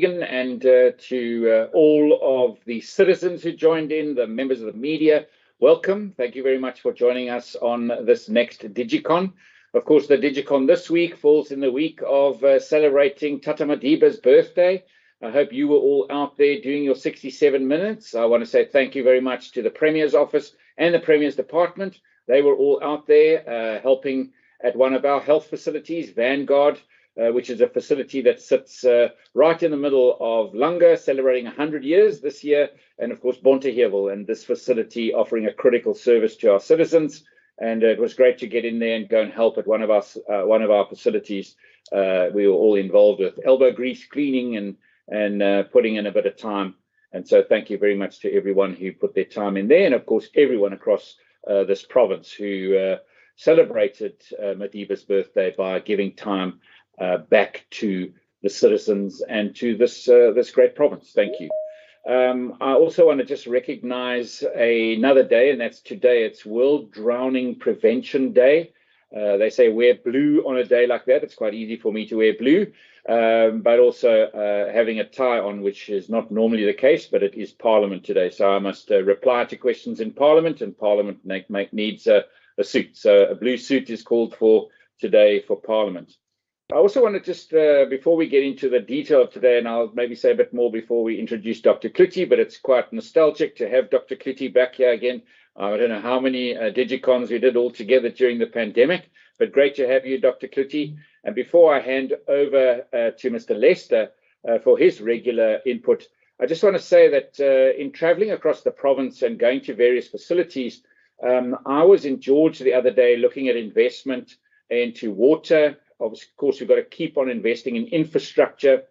And to all of the citizens who joined in, the members of the media, welcome. Thank you very much for joining us on this next Digicon. Of course, the Digicon this week falls in the week of celebrating Tata Madiba's birthday. I hope you were all out there doing your 67 minutes. I want to say thank you very much to the Premier's office and the Premier's department. They were all out there helping at one of our health facilities, Vanguard, which is a facility that sits right in the middle of Langa, celebrating 100 years this year, and of course Bontehevel, and this facility offering a critical service to our citizens. And it was great to get in there and go and help at one of our facilities. We were all involved with elbow grease cleaning and putting in a bit of time. And so thank you very much to everyone who put their time in there, and of course everyone across this province who celebrated Madiba's birthday by giving time back to the citizens and to this great province. Thank you. I also want to just recognize another day, and that's today. It's World Drowning Prevention Day. They say wear blue on a day like that. It's quite easy for me to wear blue, but also having a tie on, which is not normally the case, but it is Parliament today. So I must reply to questions in Parliament, and Parliament needs a suit. So a blue suit is called for today for Parliament. I also want to just, before we get into the detail of today, and I'll maybe say a bit more before we introduce Dr. Cloete, but it's quite nostalgic to have Dr. Cloete back here again. I don't know how many Digicons we did all together during the pandemic, but great to have you, Dr. Cloete. And before I hand over to Mr. Lester for his regular input, I just want to say that in traveling across the province and going to various facilities, I was in George the other day looking at investment into water. Of course, we've got to keep on investing in infrastructure,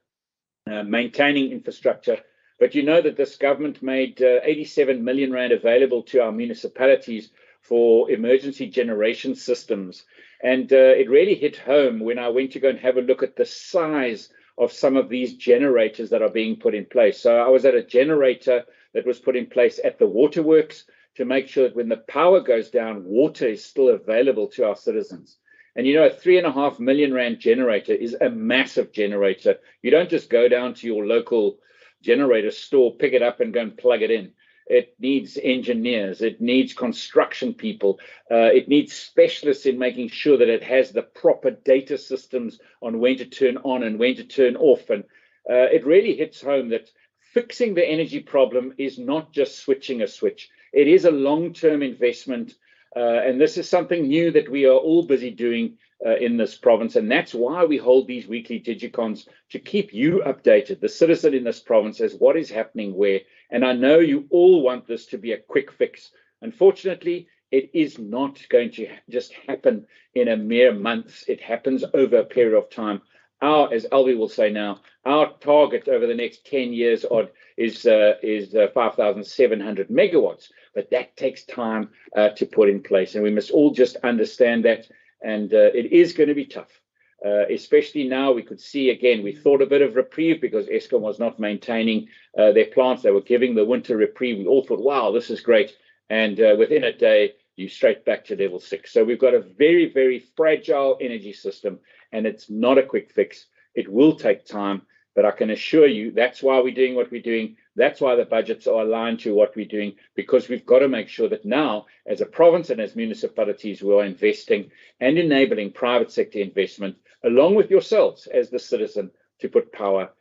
maintaining infrastructure. But you know that this government made 87 million rand available to our municipalities for emergency generation systems. And it really hit home when I went to go and have a look at the size of some of these generators that are being put in place. So I was at a generator that was put in place at the waterworks to make sure that when the power goes down, water is still available to our citizens. And you know, a 3.5 million rand generator is a massive generator. You don't just go down to your local generator store, pick it up and go and plug it in. It needs engineers, it needs construction people, it needs specialists in making sure that it has the proper data systems on when to turn on and when to turn off. And it really hits home that fixing the energy problem is not just switching a switch. It is a long-term investment. And this is something new that we are all busy doing in this province. And that's why we hold these weekly Digicons, to keep you updated, the citizen in this province, as what is happening where. And I know you all want this to be a quick fix. Unfortunately, it is not going to just happen in a mere month. It happens over a period of time. As Alvi will say now, our target over the next 10 years odd is 5,700 megawatts. But that takes time to put in place. And we must all just understand that. And it is going to be tough, especially now. We could see, again, we thought a bit of reprieve because Eskom was not maintaining their plants. They were giving the winter reprieve. We all thought, wow, this is great. And within a day, you're straight back to level 6. So we've got a very, very fragile energy system, and it's not a quick fix. It will take time. But I can assure you that's why we're doing what we're doing. That's why the budgets are aligned to what we're doing, because we've got to make sure that now, as a province and as municipalities, we are investing and enabling private sector investment, along with yourselves as the citizen, to put power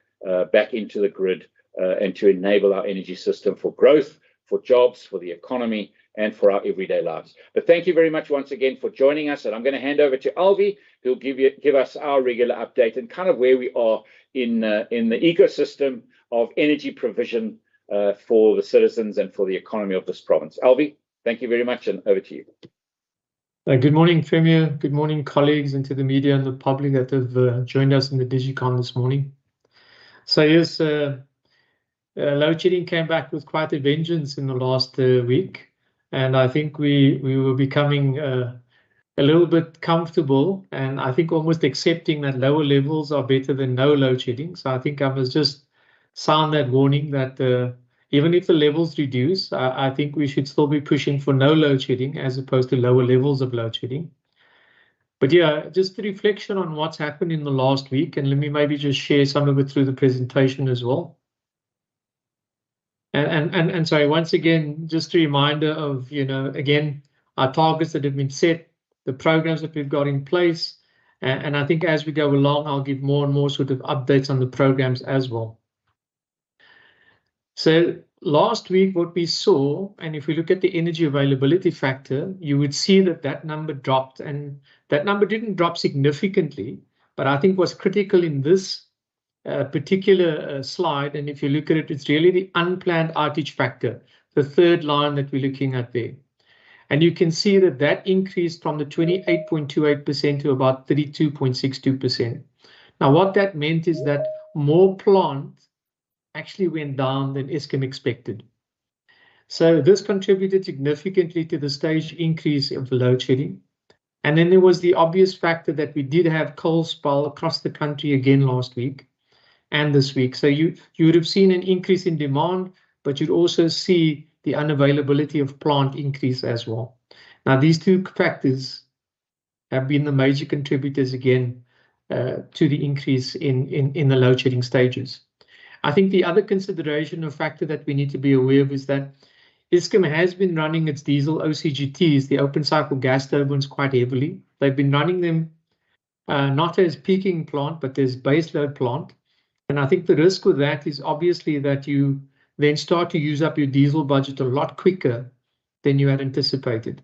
back into the grid and to enable our energy system for growth, for jobs, for the economy, and for our everyday lives. But thank you very much once again for joining us. And I'm going to hand over to Alvi, who'll give us our regular update and kind of where we are in the ecosystem of energy provision for the citizens and for the economy of this province. Alvi, thank you very much, and over to you. Good morning, Premier. Good morning, colleagues, and to the media and the public that have joined us in the Digicon this morning. So yes, load shedding came back with quite a vengeance in the last week. And I think we were becoming a little bit comfortable, and I think almost accepting that lower levels are better than no load shedding. So I think I must just sound that warning that even if the levels reduce, I think we should still be pushing for no load shedding as opposed to lower levels of load shedding. But yeah, just a reflection on what's happened in the last week, and let me maybe just share some of it through the presentation as well. And sorry, once again, just a reminder of, again, our targets that have been set, the programs that we've got in place. And I think as we go along, I'll give more and more sort of updates on the programs as well. So last week, what we saw, and if we look at the energy availability factor, you would see that that number dropped, and that number didn't drop significantly, but I think was critical in this particular slide. And if you look at it, it's really the unplanned outage factor, the third line that we're looking at there. And you can see that that increased from the 28.28% to about 32.62%. Now, what that meant is that more plant actually went down than Eskom expected. So this contributed significantly to the stage increase of load shedding. And then there was the obvious factor that we did have coal spill across the country again last week and this week. So you would have seen an increase in demand, but you'd also see the unavailability of plant increase as well. Now, these two factors have been the major contributors again to the increase in the load shedding stages. I think the other consideration or factor that we need to be aware of is that Eskom has been running its diesel OCGTs, the open cycle gas turbines, quite heavily. They've been running them not as peaking plant, but as baseload plant. And I think the risk with that is obviously that you then start to use up your diesel budget a lot quicker than you had anticipated.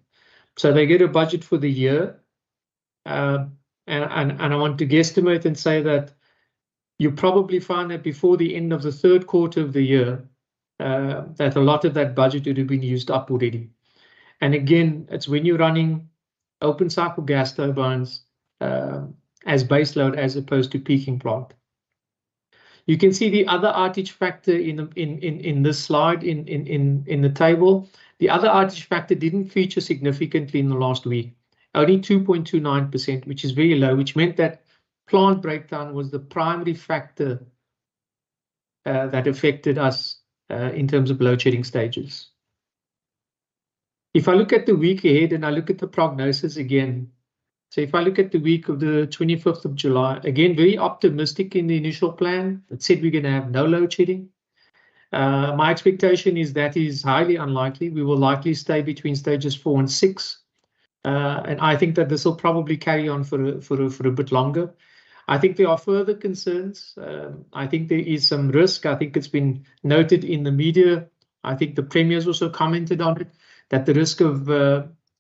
So they get a budget for the year. And I want to guesstimate and say that you probably find that before the end of the third quarter of the year, that a lot of that budget would have been used up already. And again, it's when you're running open cycle gas turbines as baseload as opposed to peaking plant. You can see the other outage factor in this slide in the table. The other outage factor didn't feature significantly in the last week, only 2.29%, which is very low, which meant that plant breakdown was the primary factor that affected us in terms of load shedding stages. If I look at the week ahead and I look at the prognosis again, so if I look at the week of the 25th of July, again, very optimistic in the initial plan. It said we're going to have no load shedding. My expectation is that is highly unlikely. We will likely stay between stages 4 and 6. And I think that this will probably carry on for a bit longer. I think there are further concerns. I think there is some risk. I think it's been noted in the media. I think the Premier's also commented on it, that the risk of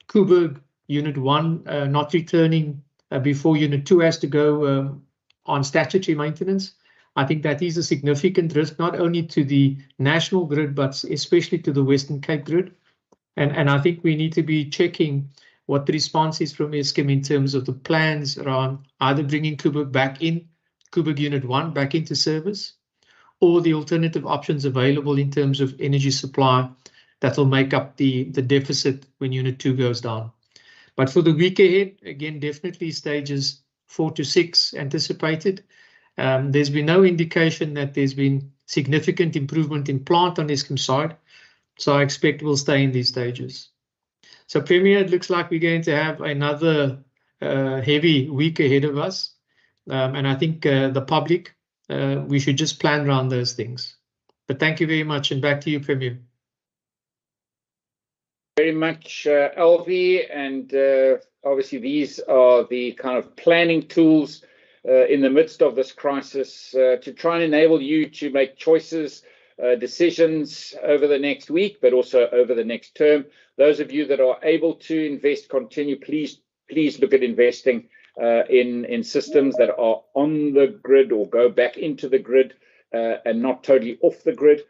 Koeberg Unit 1 not returning before Unit 2 has to go on statutory maintenance. I think that is a significant risk, not only to the national grid, but especially to the Western Cape grid. And I think we need to be checking what the response is from Eskom in terms of the plans around either bringing Koeberg Unit 1 back into service, or the alternative options available in terms of energy supply that will make up the deficit when Unit 2 goes down. But for the week ahead, again, definitely stages 4 to 6 anticipated. There's been no indication that there's been significant improvement in plant on Eskom's side, so I expect we'll stay in these stages. So Premier, it looks like we're going to have another heavy week ahead of us. And I think the public, we should just plan around those things. But thank you very much, and back to you, Premier. Very much, Alfie, and obviously these are the kind of planning tools in the midst of this crisis to try and enable you to make choices, decisions over the next week, but also over the next term. Those of you that are able to invest, continue, please look at investing in systems that are on the grid or go back into the grid and not totally off the grid.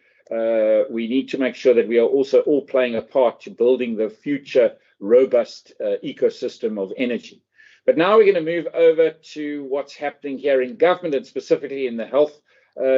We need to make sure that we are also all playing a part to building the future robust ecosystem of energy. But now we're going to move over to what's happening here in government, and specifically in the health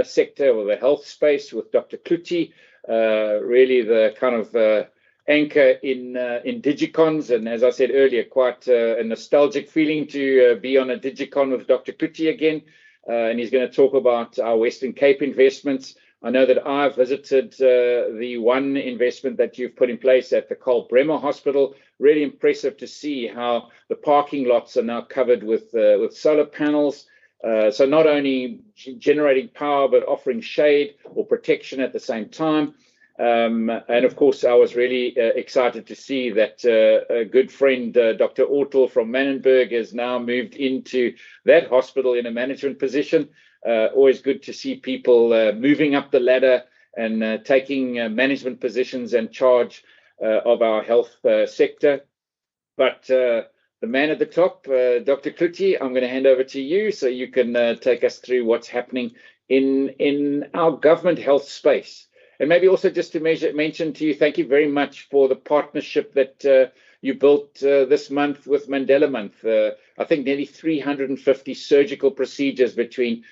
sector or the health space with Dr. Cloete, really the kind of anchor in Digicons. And as I said earlier, quite a nostalgic feeling to be on a Digicon with Dr. Cloete again. And he's going to talk about our Western Cape investments, I know that I've visited the one investment that you've put in place at the Cloete Hospital. Really impressive to see how the parking lots are now covered with solar panels. So not only generating power, but offering shade or protection at the same time. And of course, I was really excited to see that a good friend, Dr. Ortel from Mannenberg, has now moved into that hospital in a management position. Always good to see people moving up the ladder and taking management positions and charge of our health sector. But the man at the top, Dr. Cloete, I'm going to hand over to you so you can take us through what's happening in our government health space. And maybe also just to mention to you, thank you very much for the partnership that you built this month with Mandela Month. I think nearly 350 surgical procedures between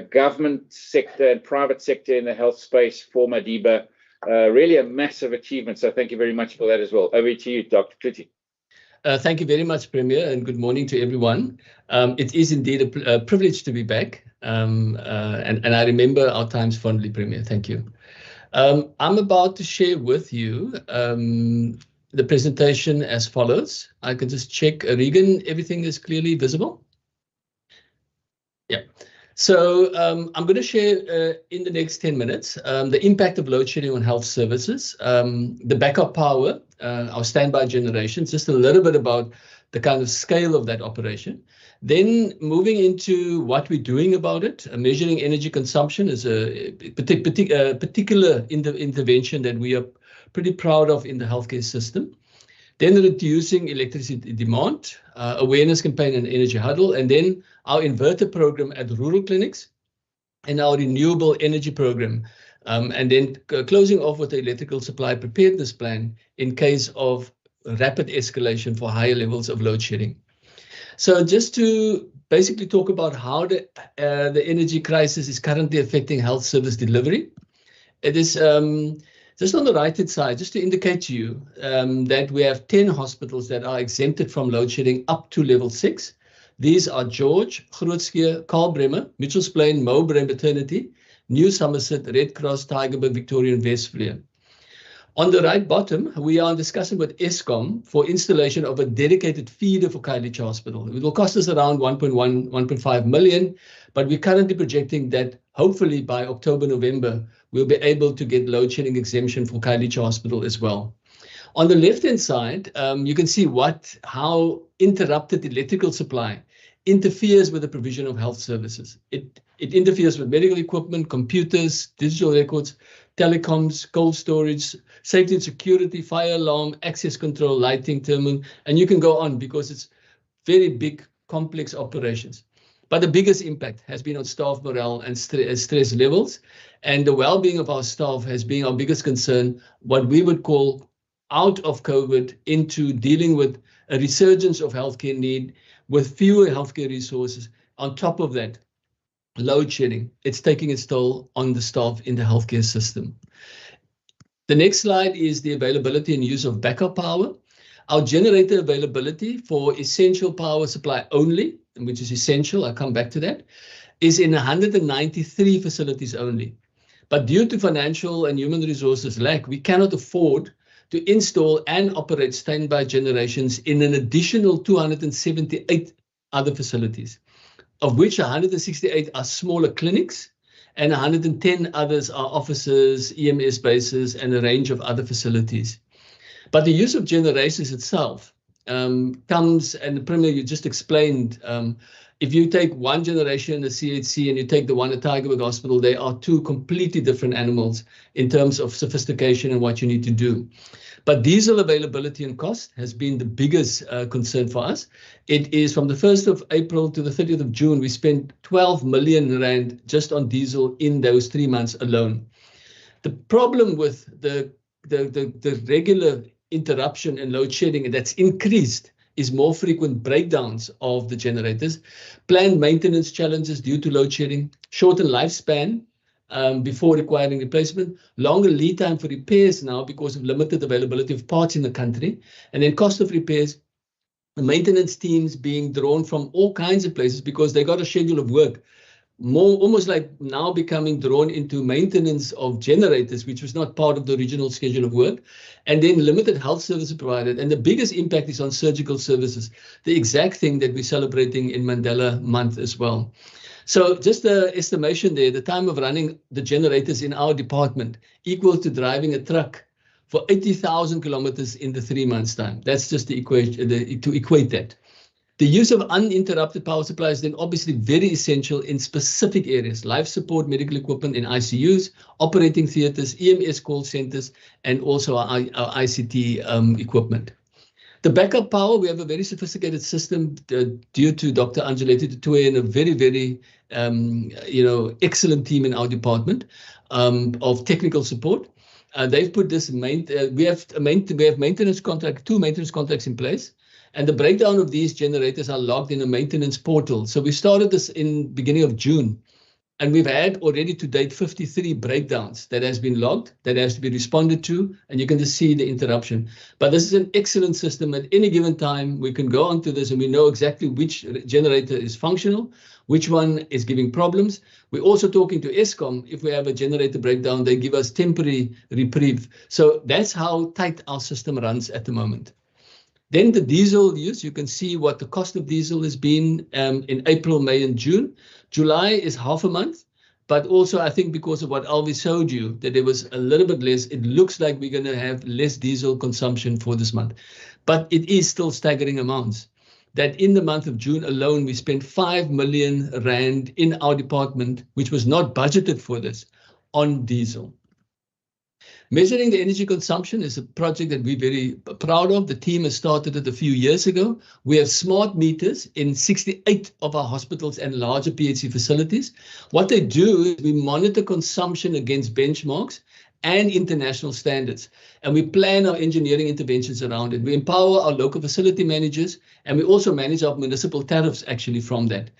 government sector and private sector in the health space for Madiba. Really a massive achievement. So thank you very much for that as well. Over to you, Dr. Cloete. Thank you very much, Premier, and good morning to everyone. It is indeed a privilege to be back, and I remember our times fondly, Premier. Thank you. I'm about to share with you the presentation as follows. I can just check, Regan, everything is clearly visible? Yeah. So I'm going to share in the next 10 minutes the impact of load shedding on health services, the backup power, our standby generation, just a little bit about the kind of scale of that operation. Then moving into what we're doing about it, measuring energy consumption is a particular intervention that we are pretty proud of in the healthcare system. Then reducing electricity demand, awareness campaign and energy huddle, and then our inverter program at rural clinics and our renewable energy program. And then closing off with the electrical supply preparedness plan in case of rapid escalation for higher levels of load shedding. So just to basically talk about how the energy crisis is currently affecting health service delivery. It is just on the right-hand side, just to indicate to you that we have 10 hospitals that are exempted from load shedding up to level 6. These are George, Grootskeur, Karl Bremer, Mitchells Plain, Mowbray Maternity, New Somerset, Red Cross, Tygerberg, Victoria and Westvliet. On the right bottom, we are discussing with Eskom for installation of a dedicated feeder for Cloete Hospital. It will cost us around 1.5 million, but we're currently projecting that hopefully by October, November, we'll be able to get load shedding exemption for Cloete Hospital as well. On the left-hand side, you can see how interrupted electrical supply interferes with the provision of health services. It interferes with medical equipment, computers, digital records, telecoms, cold storage, safety and security, fire alarm, access control, lighting, terminal, and you can go on because it's very big, complex operations. But the biggest impact has been on staff morale and stress levels, and the well-being of our staff has been our biggest concern, what we would call out of COVID into dealing with a resurgence of healthcare need with fewer healthcare resources. On top of that, load shedding, it's taking its toll on the staff in the healthcare system. The next slide is the availability and use of backup power. Our generator availability for essential power supply only, which is essential, I'll come back to that, is in 193 facilities only. But due to financial and human resources lack, we cannot afford to install and operate standby generations in an additional 278 other facilities, of which 168 are smaller clinics and 110 others are offices, EMS bases, and a range of other facilities. But the use of generations itself comes, and the Premier, you just explained, if you take one generation, the CHC, and you take the one at Tygerberg Hospital, they are two completely different animals in terms of sophistication and what you need to do. But diesel availability and cost has been the biggest concern for us. It is from the 1st of April to the 30th of June, we spent 12 million rand just on diesel in those 3 months alone. The problem with the regular interruption and load shedding that's increased is more frequent breakdowns of the generators, planned maintenance challenges due to load shedding, shortened lifespan before requiring replacement, longer lead time for repairs now because of limited availability of parts in the country, and then cost of repairs, the maintenance teams being drawn from all kinds of places because they got a schedule of work almost like now becoming drawn into maintenance of generators, which was not part of the original schedule of work, and then limited health services provided. And the biggest impact is on surgical services, the exact thing that we're celebrating in Mandela Month as well. So just the estimation there, the time of running the generators in our department equal to driving a truck for 80,000 kilometers in the 3 months' time. That's just the equation to equate that. The use of uninterrupted power supply is then obviously very essential in specific areas, life support, medical equipment in ICUs, operating theaters, EMS call centers, and also our ICT equipment. The backup power, we have a very sophisticated system due to Dr. Angeleti Tutoe and a very, very excellent team in our department of technical support. They've put this we have maintenance contract, 2 maintenance contracts in place, and the breakdown of these generators are logged in a maintenance portal. So we started this in beginning of June, and we've had already to date 53 breakdowns that has been logged, that has to be responded to, and you can just see the interruption. But this is an excellent system. At any given time, we can go onto this and we know exactly which generator is functional, which one is giving problems. We're also talking to Eskom. If we have a generator breakdown, they give us temporary reprieve. So that's how tight our system runs at the moment. Then the diesel use, you can see what the cost of diesel has been in April, May, and June. July is half a month, but also I think because of what Alvi showed you, that there was a little bit less, it looks like we're going to have less diesel consumption for this month. But it is still staggering amounts. That in the month of June alone, we spent 5 million rand in our department, which was not budgeted for this, on diesel. Measuring the energy consumption is a project that we're very proud of. The team has started it a few years ago. We have smart meters in 68 of our hospitals and larger PHC facilities. What they do is we monitor consumption against benchmarks and international standards, and we plan our engineering interventions around it. We empower our local facility managers, and we also manage our municipal tariffs actually from that.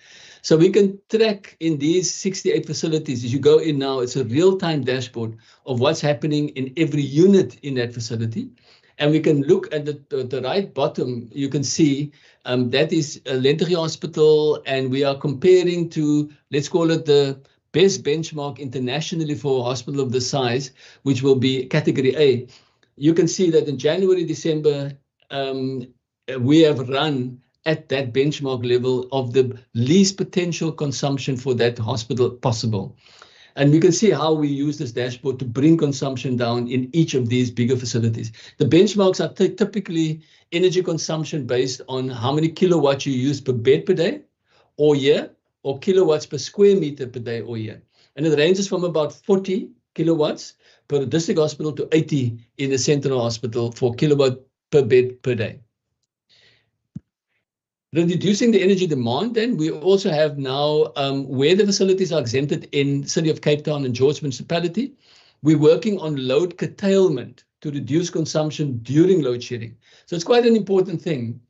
So we can track in these 68 facilities. As you go in now, it's a real-time dashboard of what's happening in every unit in that facility. And we can look at the right bottom, you can see that is Lenteghy Hospital, and we are comparing to, let's call it the best benchmark internationally for a hospital of this size, which will be category A. You can see that in January, December, we have run at that benchmark level of the least potential consumption for that hospital possible. And we can see how we use this dashboard to bring consumption down in each of these bigger facilities. The benchmarks are typically energy consumption based on how many kilowatts you use per bed per day or year, or kilowatts per square meter per day or year. And it ranges from about 40 kilowatts per district hospital to 80 in the central hospital for kilowatt per bed per day. Reducing the energy demand, then we also have now where the facilities are exempted in City of Cape Town and George Municipality, we're working on load curtailment to reduce consumption during load shedding. So it's quite an important thing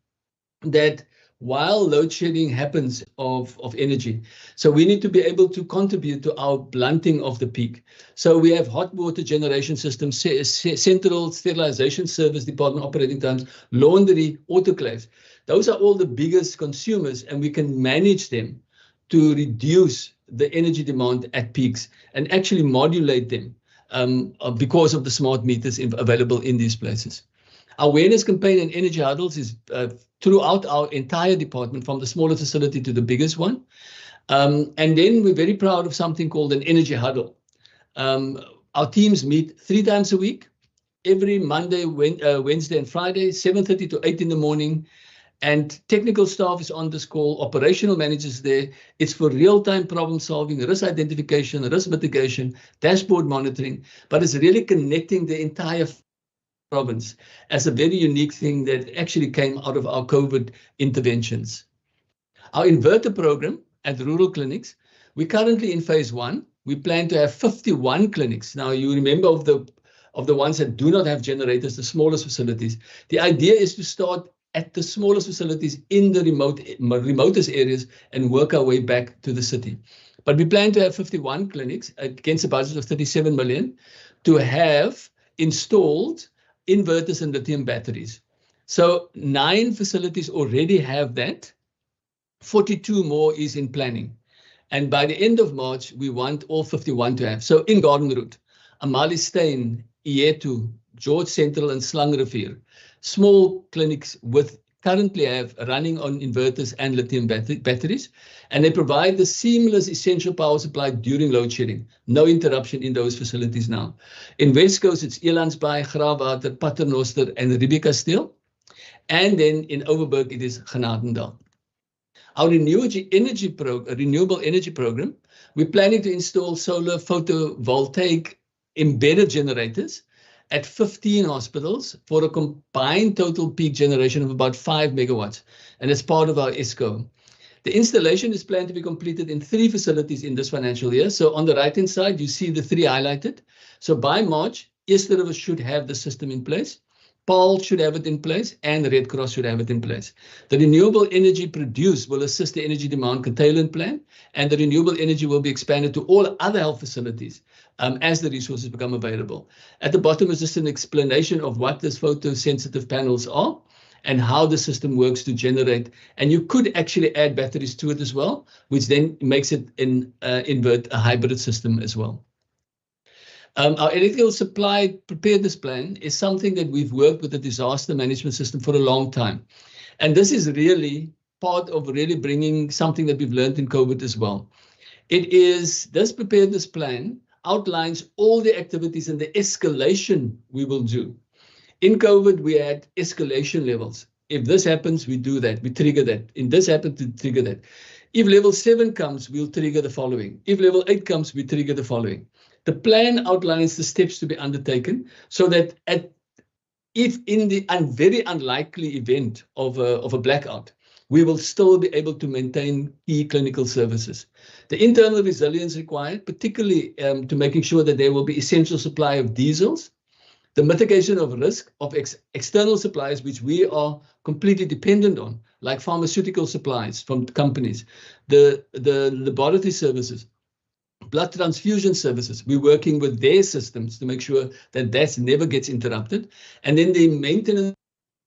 that while load shedding happens of energy, so we need to be able to contribute to our blunting of the peak. So we have hot water generation systems, central sterilization service department operating times, laundry, autoclaves. Those are all the biggest consumers, and we can manage them to reduce the energy demand at peaks and actually modulate them because of the smart meters available in these places. Our awareness campaign and energy huddles is throughout our entire department, from the smallest facility to the biggest one. And then we're very proud of something called an energy huddle. Our teams meet 3 times a week, every Monday, Wednesday, and Friday, 7:30 to 8 in the morning. And technical staff is on this call, operational managers there. It's for real-time problem solving, risk identification, risk mitigation, dashboard monitoring, but it's really connecting the entire province as a very unique thing that actually came out of our COVID interventions. Our inverter program at rural clinics, we're currently in phase 1. We plan to have 51 clinics. Now, you remember of the ones that do not have generators, the smallest facilities. The idea is to start at the smallest facilities in the remotest areas and work our way back to the city. But we plan to have 51 clinics against a budget of 37 million to have installed inverters and lithium batteries. So 9 facilities already have that. 42 more is in planning. And by the end of March, we want all 51 to have. So in Garden Route, Amaliestain, Ietu, George Central and Slangenrivier, small clinics with currently have running on inverters and lithium batteries, and they provide the seamless essential power supply during load shedding. No interruption in those facilities now. In West Coast, it's Elandsbaai, Graafwater, Paternoster and Riebeekasteel. And then in Overberg, it is Genadendal. Our renewable energy program, we're planning to install solar photovoltaic embedded generators at 15 hospitals for a combined total peak generation of about 5 megawatts. And it's part of our ESCO. The installation is planned to be completed in 3 facilities in this financial year. So on the right-hand side, you see the 3 highlighted. So by March, Easter River should have the system in place. Paarl should have it in place, and Red Cross should have it in place. The renewable energy produced will assist the energy demand curtailment plan, and the renewable energy will be expanded to all other health facilities as the resources become available. At the bottom is just an explanation of what these photosensitive panels are and how the system works to generate. And you could actually add batteries to it as well, which then makes it invert a hybrid system as well. Our electrical supply preparedness plan is something that we've worked with the disaster management system for a long time. And this is really part of really bringing something that we've learned in COVID as well. This preparedness plan outlines all the activities and the escalation we will do. In COVID, we had escalation levels. If this happens, we do that, we trigger that. If this happens, we trigger that. If level 7 comes, we'll trigger the following. If level 8 comes, we trigger the following. The plan outlines the steps to be undertaken so that if in the very unlikely event of a blackout, we will still be able to maintain key clinical services. The internal resilience required, particularly to making sure that there will be essential supply of diesels, the mitigation of risk of external supplies, which we are completely dependent on, like pharmaceutical supplies from companies, the laboratory services, blood transfusion services. We're working with their systems to make sure that that never gets interrupted. And then the maintenance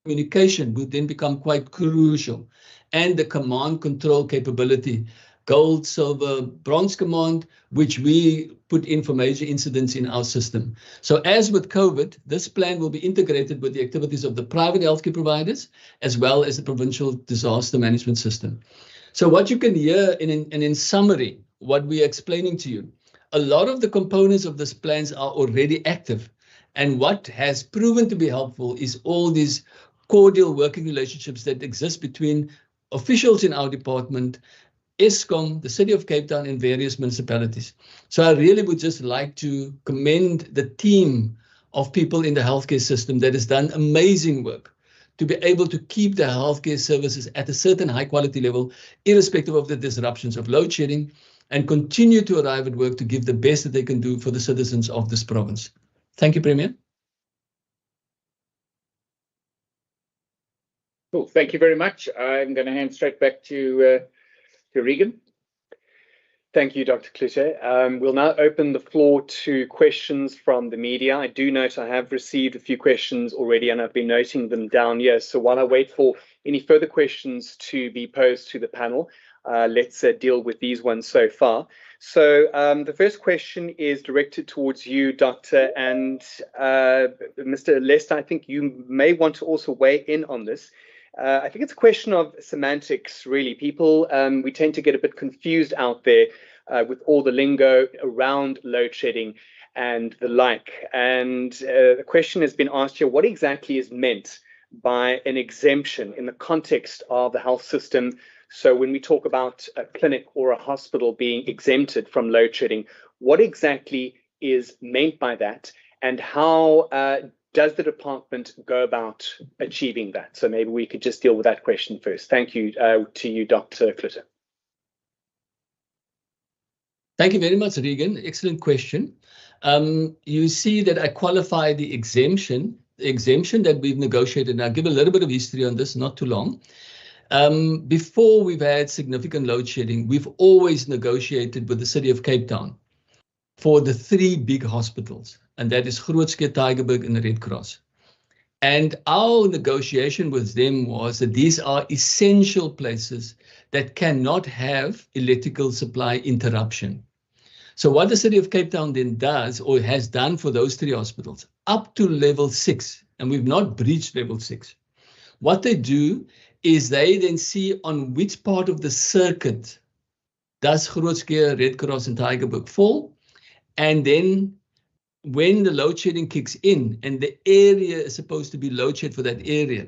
communication will then become quite crucial. And the command control capability, gold, silver, bronze command, which we put in for major incidents in our system. So as with COVID, this plan will be integrated with the activities of the private healthcare providers, as well as the provincial disaster management system. So what you can hear in summary, what we are explaining to you, a lot of the components of this plans are already active. And what has proven to be helpful is all these cordial working relationships that exist between officials in our department, Eskom, the City of Cape Town, and various municipalities. So I really would just like to commend the team of people in the healthcare system that has done amazing work to be able to keep the healthcare services at a certain high quality level, irrespective of the disruptions of load shedding, and continue to arrive at work to give the best that they can do for the citizens of this province. Thank you, Premier. Cool. Thank you very much. I'm going to hand straight back to Regan. Thank you, Dr. Cloete. We'll now open the floor to questions from the media. I do note I have received a few questions already, and I've been noting them down here. So while I wait for any further questions to be posed to the panel, let's deal with these ones so far. So the first question is directed towards you, Doctor, and Mr. Lester, I think you may want to also weigh in on this. I think it's a question of semantics, really. People, we tend to get a bit confused out there with all the lingo around load shedding and the like. And the question has been asked here, what exactly is meant by an exemption in the context of the health system? So when we talk about a clinic or a hospital being exempted from load shedding, what exactly is meant by that? And how does the department go about achieving that? So maybe we could just deal with that question first. Thank you to you, Dr. Cloete. Thank you very much, Regan. Excellent question. You see that I qualify the exemption that we've negotiated. And I'll give a little bit of history on this, not too long. Before we've had significant load shedding, we've always negotiated with the City of Cape Town for the 3 big hospitals, and that is Cloete, Tygerberg, and the Red Cross. And our negotiation with them was that these are essential places that cannot have electrical supply interruption. So what the City of Cape Town then does, or has done for those 3 hospitals, up to level 6, and we've not breached level 6, what they do is they then see on which part of the circuit does Grootskeur, Red Cross, and Tygerberg fall, and then when the load shedding kicks in and the area is supposed to be load shed for that area,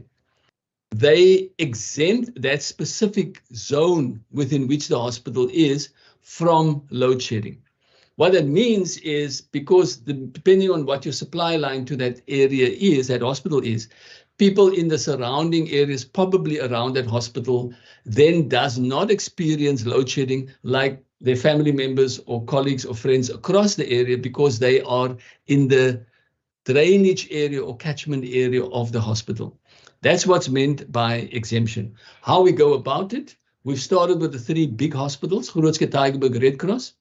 they exempt that specific zone within which the hospital is from load shedding. What that means is, because depending on what your supply line to that area is, that hospital is, people in the surrounding areas, probably around that hospital, then does not experience load shedding like their family members or colleagues or friends across the area, because they are in the drainage area or catchment area of the hospital. That's what's meant by exemption. How we go about it, we've started with the 3 big hospitals, Grootskeur, Tygerberg, Red Cross.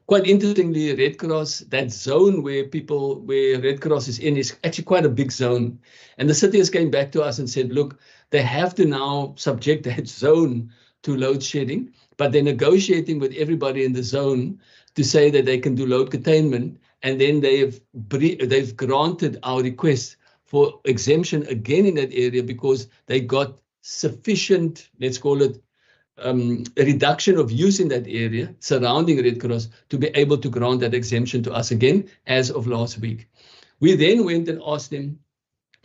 Quite interestingly, Red Cross, that zone where Red Cross is in, is actually quite a big zone. And the city has came back to us and said, look, they have to now subject that zone to load shedding, but they're negotiating with everybody in the zone to say that they can do load containment. And then they've granted our request for exemption again in that area, because they got sufficient, let's call it, a reduction of use in that area surrounding Red Cross to be able to grant that exemption to us again as of last week. We then went and asked them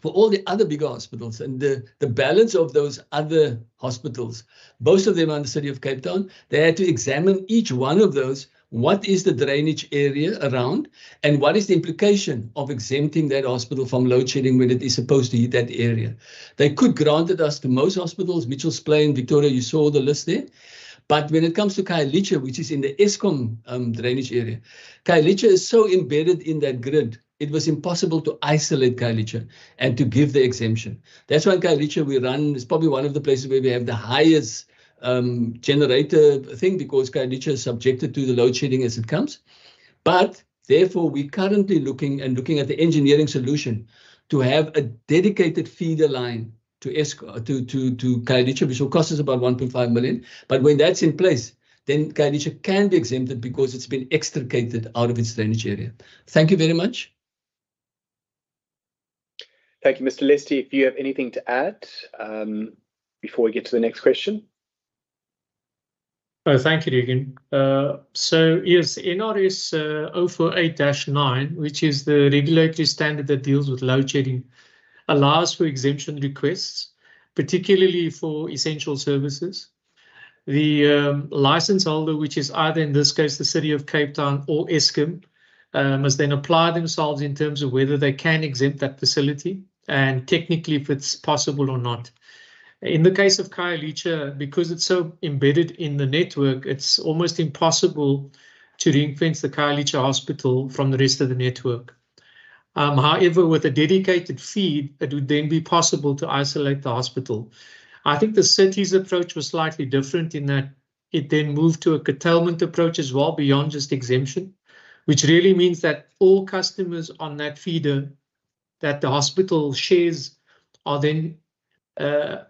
for all the other bigger hospitals, and the balance of those other hospitals, most of them are in the City of Cape Town. They had to examine each one of those. What is the drainage area around, and what is the implication of exempting that hospital from load shedding when it is supposed to hit that area? They could grant it us to most hospitals, Mitchells Plain, Victoria, you saw the list there. But when it comes to Cloete, which is in the Eskom drainage area, Cloete is so embedded in that grid, it was impossible to isolate Cloete and to give the exemption. That's why in Cloete we run, it's probably one of the places where we have the highest generator thing, because Cloete is subjected to the load shedding as it comes. But therefore, we're currently looking at the engineering solution to have a dedicated feeder line to Cloete, which will cost us about 1.5 million. But when that's in place, then Cloete can be exempted because it's been extricated out of its drainage area. Thank you very much. Thank you, Mr. Leslie. If you have anything to add before we get to the next question. Oh, thank you, Regan. So yes, NRS 048-9, which is the regulatory standard that deals with load shedding, allows for exemption requests, particularly for essential services. The license holder, which is either in this case the City of Cape Town or Eskom, must then apply themselves in terms of whether they can exempt that facility and technically if it's possible or not. In the case of Cloete, because it's so embedded in the network, it's almost impossible to ring-fence the Cloete hospital from the rest of the network. However, with a dedicated feed, it would then be possible to isolate the hospital. I think the city's approach was slightly different in that it then moved to a curtailment approach as well, beyond just exemption, which really means that all customers on that feeder that the hospital shares are then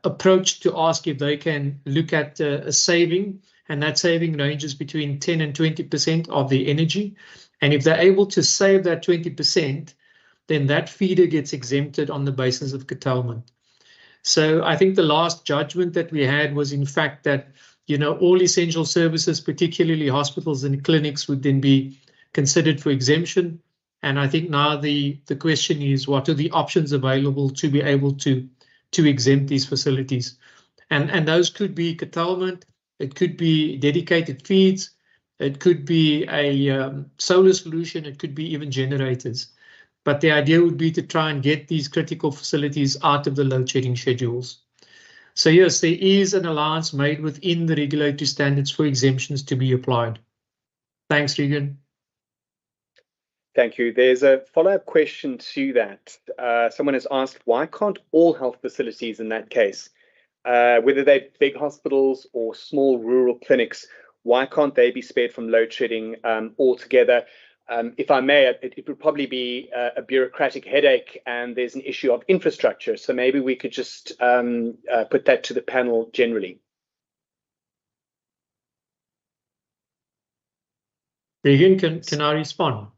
approach to ask if they can look at a saving, and that saving ranges between 10 and 20% of the energy. And if they're able to save that 20%, then that feeder gets exempted on the basis of curtailment. So I think the last judgment that we had was in fact that, you know, all essential services, particularly hospitals and clinics, would then be considered for exemption. And I think now the question is, what are the options available to be able to exempt these facilities? And those could be curtailment, it could be dedicated feeds, it could be a solar solution, it could be even generators. But the idea would be to try and get these critical facilities out of the load shedding schedules. So yes, there is an allowance made within the regulatory standards for exemptions to be applied. Thanks, Regan. Thank you. There's a follow-up question to that. Someone has asked, why can't all health facilities in that case, whether they're big hospitals or small rural clinics, why can't they be spared from load shedding altogether? if I may, it would probably be a bureaucratic headache, and there's an issue of infrastructure. So maybe we could just put that to the panel generally. Regan, can I respond?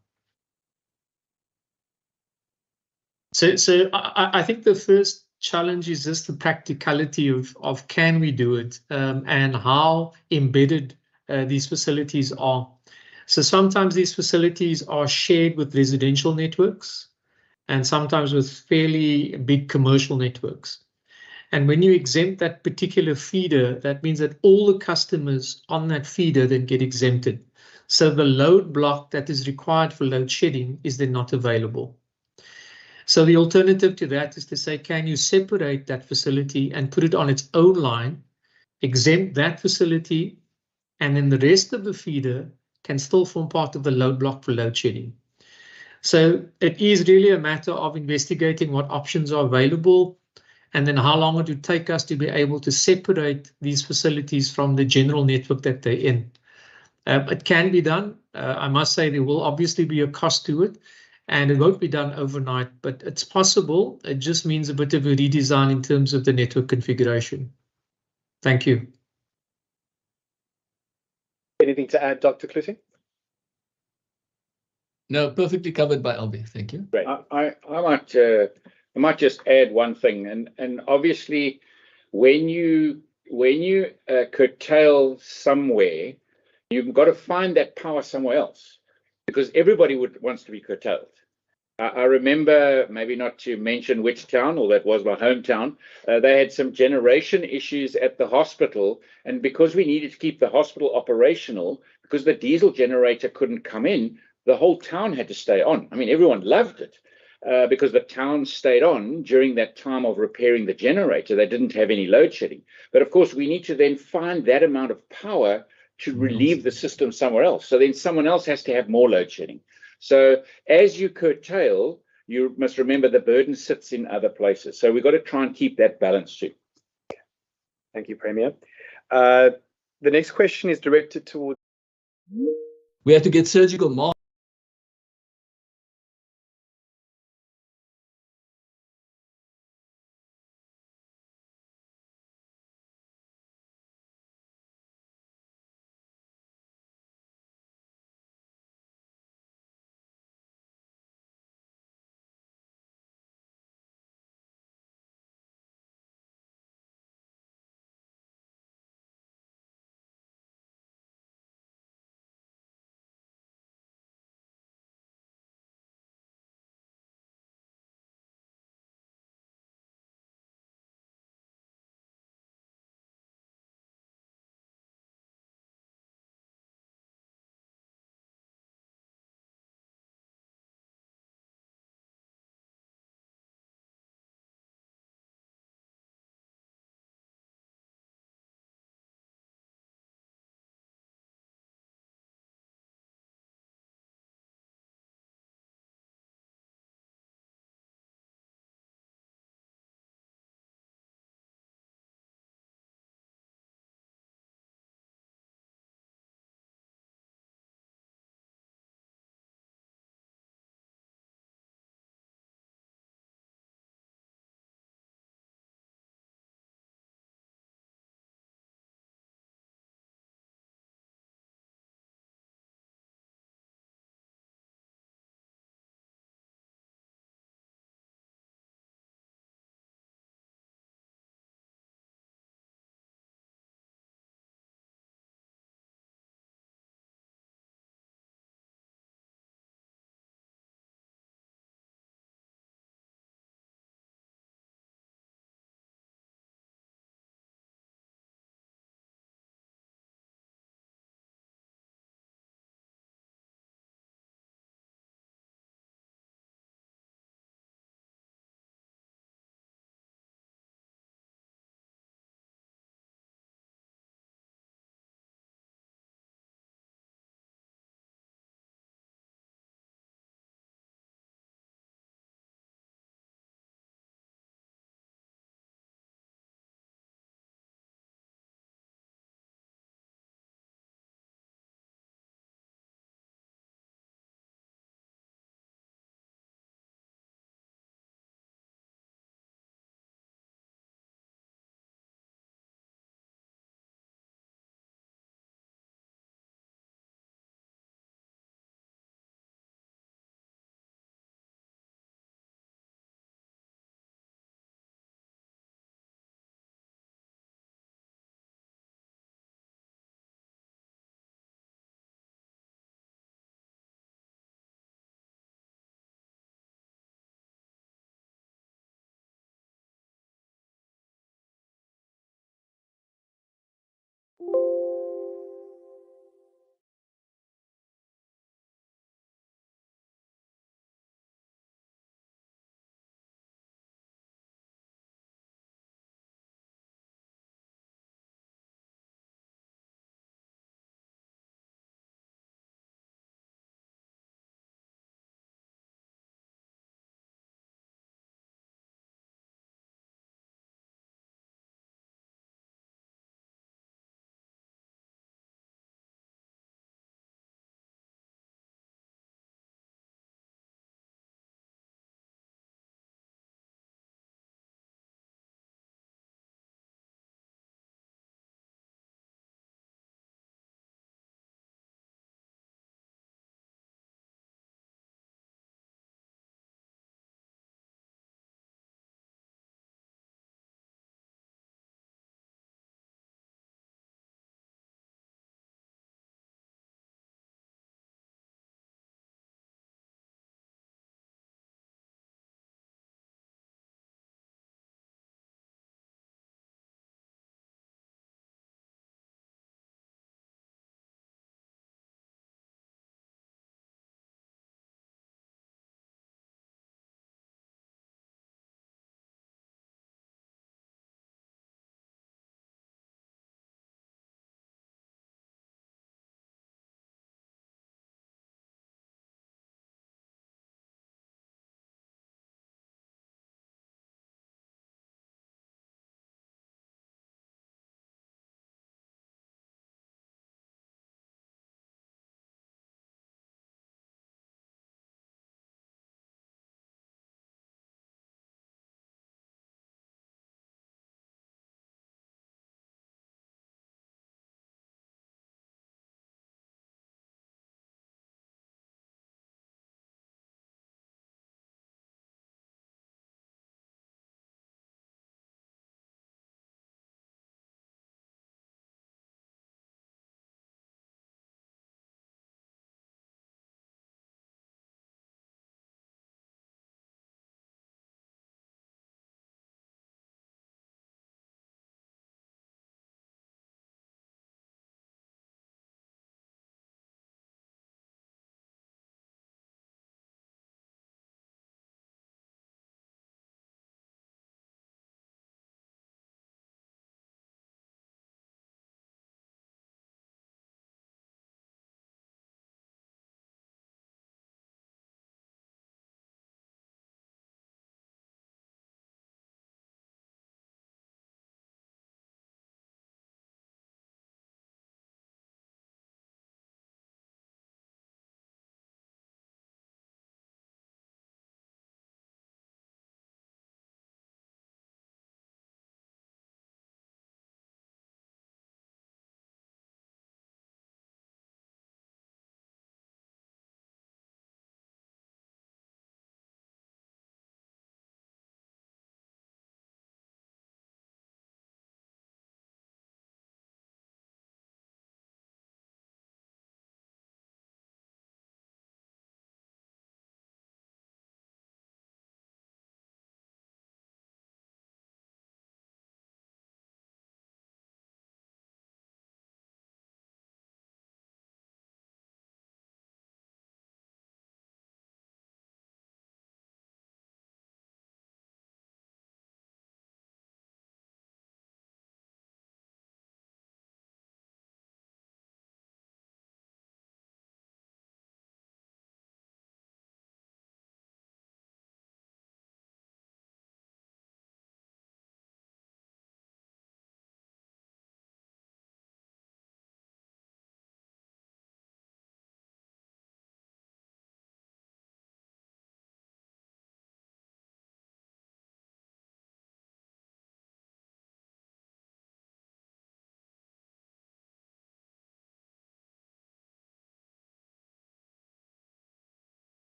So I think the first challenge is just the practicality of can we do it, and how embedded these facilities are. So sometimes these facilities are shared with residential networks and sometimes with fairly big commercial networks. And when you exempt that particular feeder, that means that all the customers on that feeder then get exempted. So the load block that is required for load shedding is then not available. So the alternative to that is to say, can you separate that facility and put it on its own line, exempt that facility, and then the rest of the feeder can still form part of the load block for load shedding. So it is really a matter of investigating what options are available and then how long it would take us to be able to separate these facilities from the general network that they're in. It can be done. I must say there will obviously be a cost to it, and it won't be done overnight, but it's possible. It just means a bit of a redesign in terms of the network configuration. Thank you. Anything to add, Dr. Cloete? No, perfectly covered by Albie. Thank you. Great. I might just add one thing, and obviously, when you curtail somewhere, you've got to find that power somewhere else, because everybody wants to be curtailed. I remember, maybe not to mention which town, or that was my hometown, they had some generation issues at the hospital, and because we needed to keep the hospital operational, because the diesel generator couldn't come in, the whole town had to stay on. I mean, everyone loved it because the town stayed on during that time of repairing the generator. They didn't have any load shedding. But of course, we need to then find that amount of power to relieve the system somewhere else. So then someone else has to have more load shedding. So as you curtail, you must remember the burden sits in other places. So we've got to try and keep that balance too. Thank you, Premier. The next question is directed towards... We have to get surgical masks.